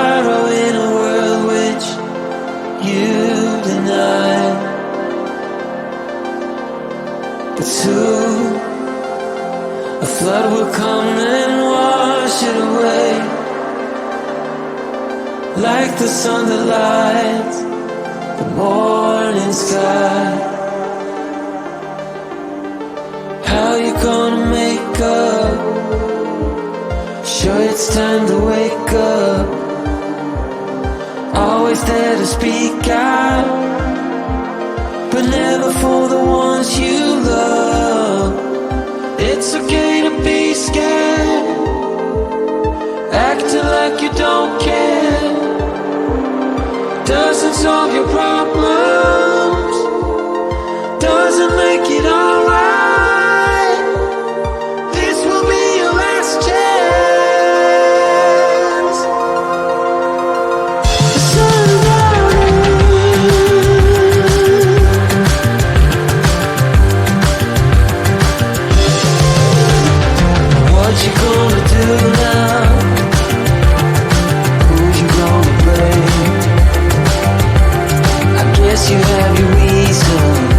sorrow in a world which you deny. But soon a flood will come and wash it away, like the sun that lights the morning sky. How you gonna make up? Sure it's time to wake up. Always there to speak out, but never for the ones you love. It's okay to be scared, acting like you don't care. Doesn't solve your problems, doesn't make it alright. This will be your last chance. The sun's out. What you gonna do now? Who you gonna blame? I guess you have your reasons,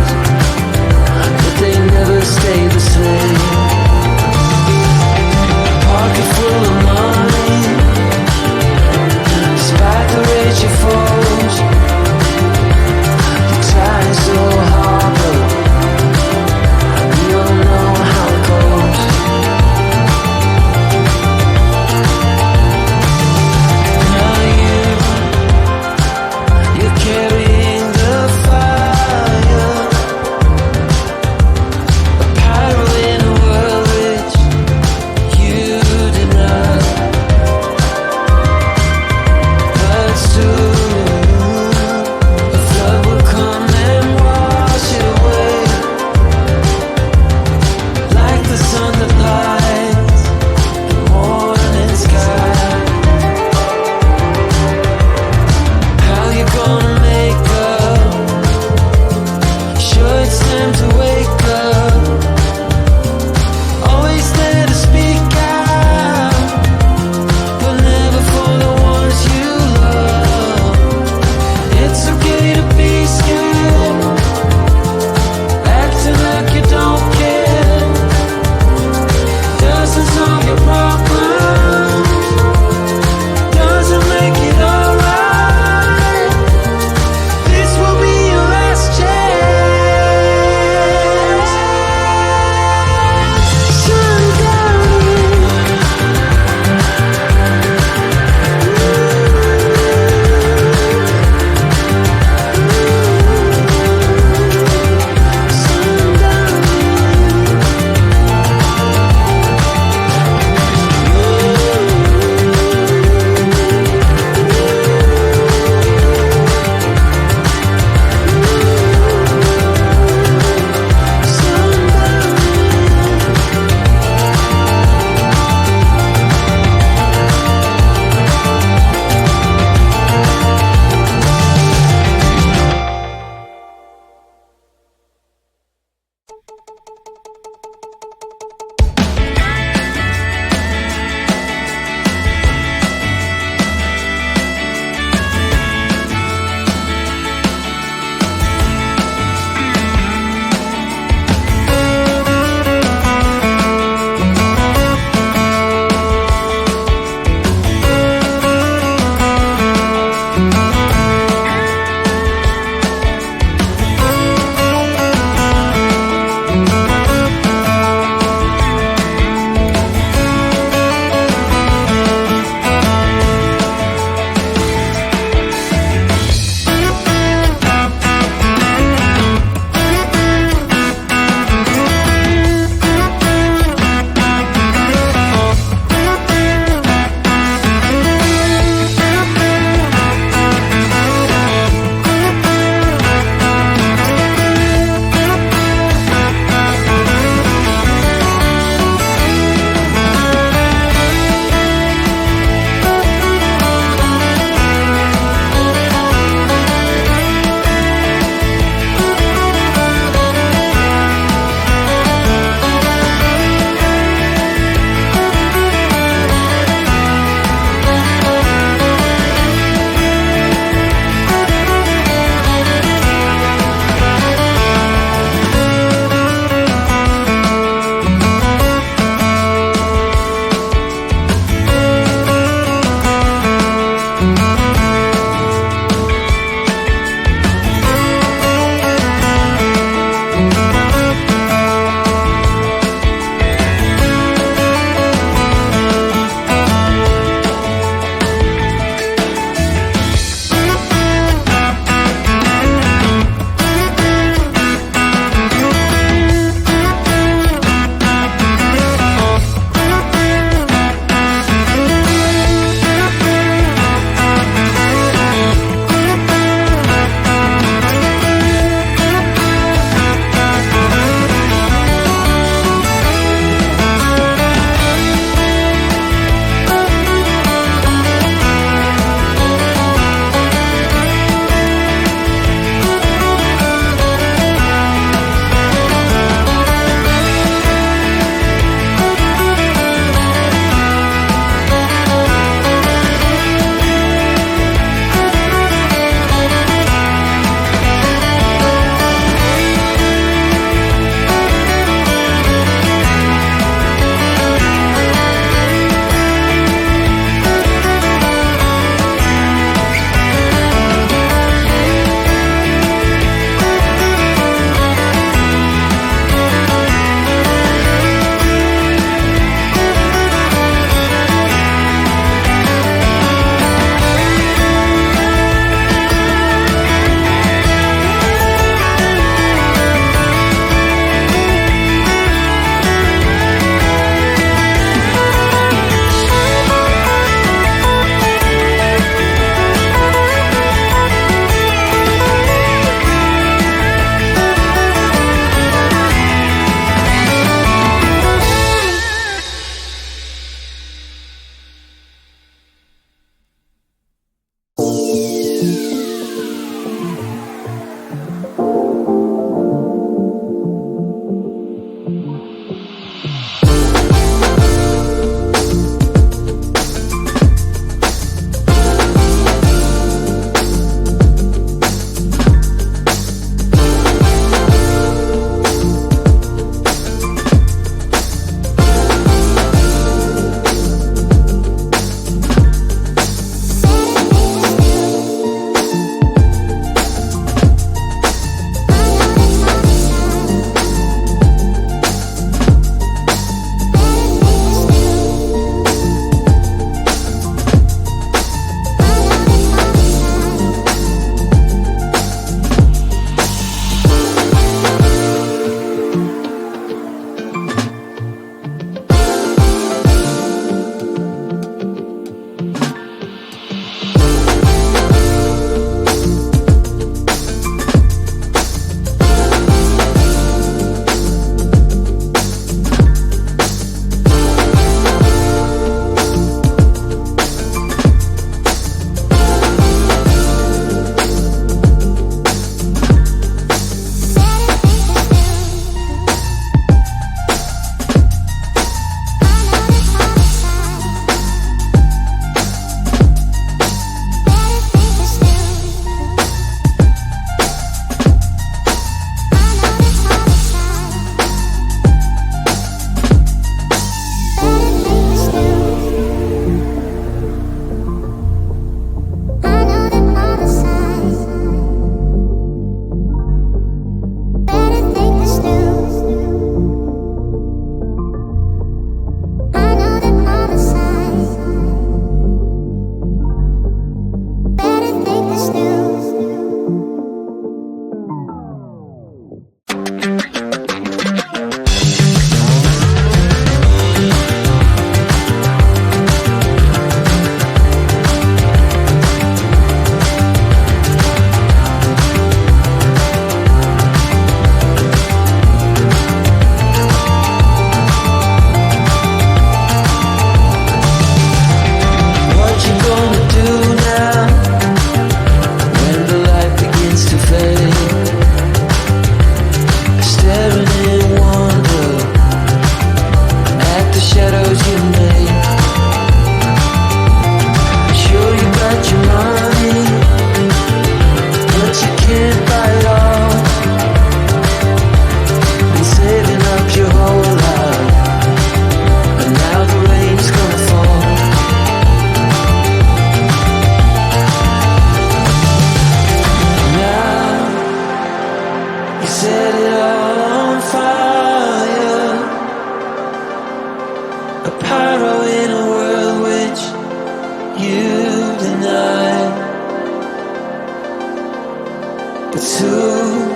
but soon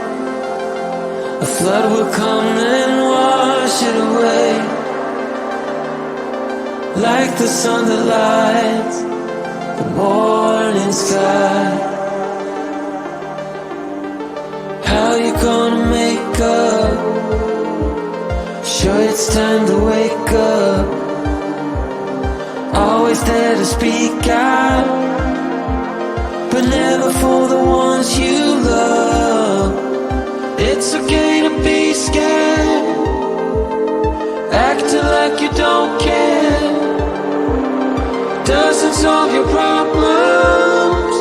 a flood will come and wash it away, like the sun that lights the morning sky. How you gonna make up? Sure, it's time to wake up. Always there to speak out, but never for the ones you love. It's okay to be scared, acting like you don't care. Doesn't solve your problems,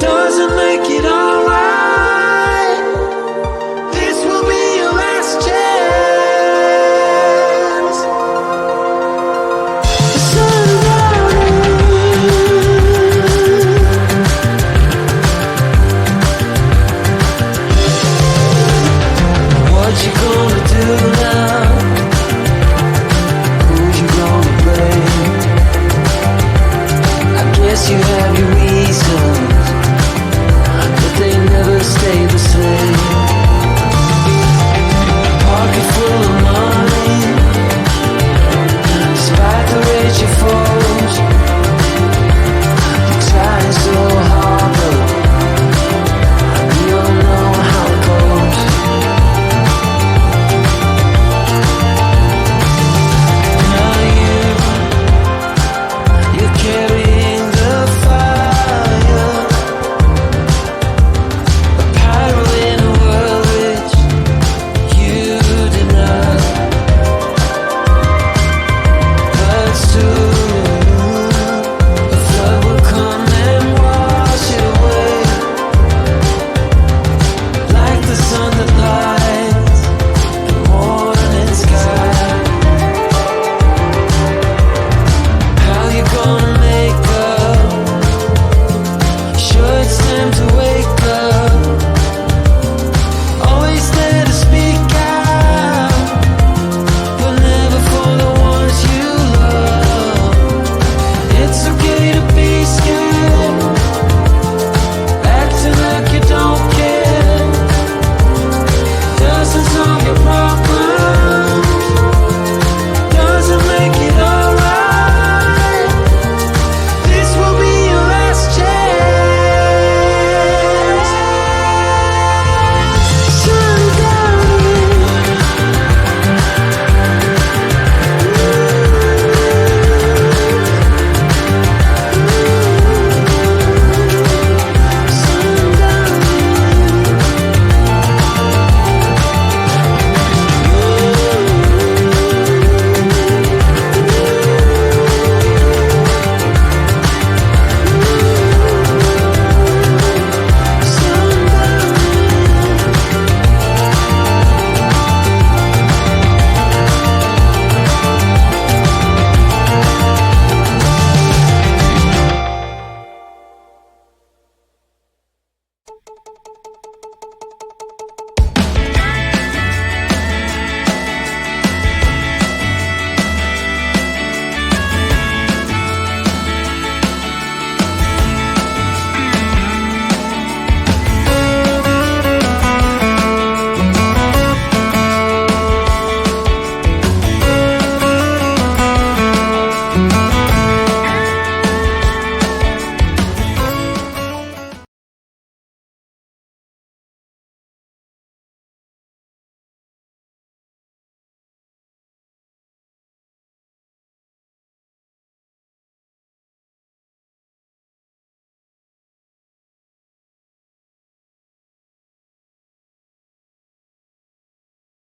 doesn't make it alright. This will be your last chance. The sun's what you gonna do now? Who you gonna blame? I guess you have your reasons, but they never stay the same. Pocket full of money, despite the rage you foes. You're trying so hard, but you don't know how it goes. Now you're carrying the fire, a pyro in a world which you deny. But soon a flood will come and wash it away, like the sun that lights the morning sky. How you gonna make up? Sure, it's time to wake